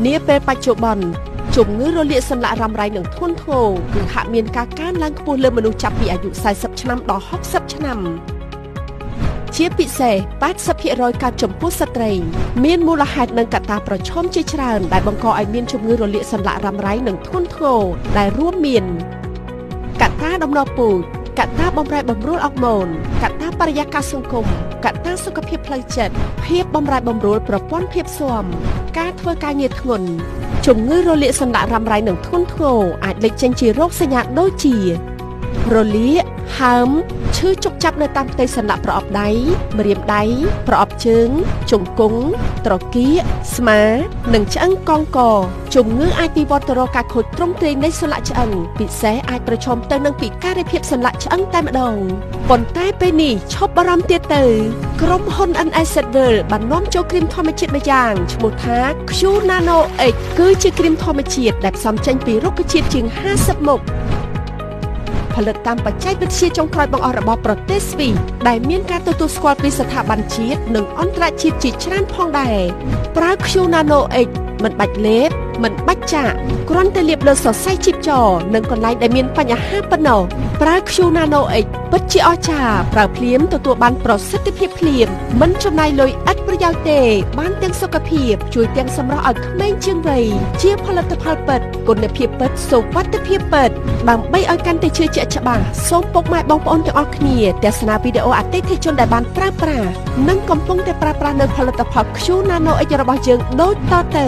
នាពេលបច្ចុប្បន្នជំងឺរលាកសន្លាក់រ៉ាំរ៉ៃនឹងធ្ងន់ធ្ងរគឺហាក់មានការកើនឡើងខ្ពស់លើមនុស្សចាប់ពីអាយុ40ឆ្នាំដល់60ឆ្នាំជាពិសេស 80% កើតចំពោះស្ត្រីមានមូលហេតុនិងកត្តាប្រឈមជាច្រើនដែលបង្កឲ្យមានជំងឺរលាកសន្លាក់រ៉ាំរ៉ៃនឹងធ្ងន់ធ្ងរដែលរួមមានកត្តាដំណពូជកត្តាបំរែបំរួលអរម៉ូនកត្តាបរិយាកាសសង្គមកត្តាសុខភាពផ្លូវចិត្តភាពបំរែបំរួលប្រព័ន្ធភាពស៊ាំការធ្វើការងារធ្ងន់ជំងឺរលាកសន្លាក់រ៉ាំរ៉ៃនឹងធ្ងន់ធ្ងរអាចលេចចេញជារោគសញ្ញាដូចជារលាកហើមឈឺចុកចាប់នៅតាមផ្ទៃសន្លាក់ប្រអប់ដៃម្រាមដៃប្រអប់ជើងជង្គង់ត្រគាកស្មានិងឆ្អឹងកង្កជំងឺអាចវិវត្តទៅរកការខូចទ្រង់ទ្រាយនៃសន្លាក់ឆ្អឹងពិសេសអាចប្រឈមទៅនឹងពិការភាពសន្លាក់ឆ្អឹងតែម្ដងប៉ុន្តែពេលនេះឈប់បារម្ភទៀតទៅក្រុមហ៊ុន NS World បាននាំចូលគ្រីមធម្មជាតិមួយយ៉ាងឈ្មោះថា Q Nano X គឺជាគ្រីមធម្មជាតិដែលផ្សំចេញពីរុក្ខជាតិជាង50មុខផលិតតាមបច្ចេកវិទ្យាចុងក្រោយបង្អស់របស់ប្រទេសស្វីសដែលមានការទទួលស្គាល់ពីស្ថាប័នជាតិនិងអន្តរជាតិជាច្រើនផងដែរប្រើ Q Nano X មិនបាច់លេបមិនបាច់ចាក់គ្រាន់តែលាបលើសរសៃជីបចរនិងកន្លែងដែលមានបញ្ហាប៉ុណ្ណោះប្រើ Q Nano X ពិតជាអស្ចារ្យប្រើភ្លាមទទួលបានប្រសិទ្ធភាពភ្លាមមិនចំណាយលុយឥតប្រយោជន៍ទេបានទាំងសុខភាពជួយទាំងសម្រស់ឲ្យក្មេងជាងវ័យជាផលិតផលពិតគុណភាពពិតសុវត្ថិភាពពិតដើម្បីឲ្យកាន់តែជឿជាក់ច្បាស់សូមពុកម៉ែបងប្អូនទាំងអស់គ្នាទស្សនាវីដេអូអតិថិជនដែលបានប្រើប្រាស់និងកំពុងតែប្រើប្រាស់នៅផលិតផល Q Nano X របស់យើងដូចតទៅ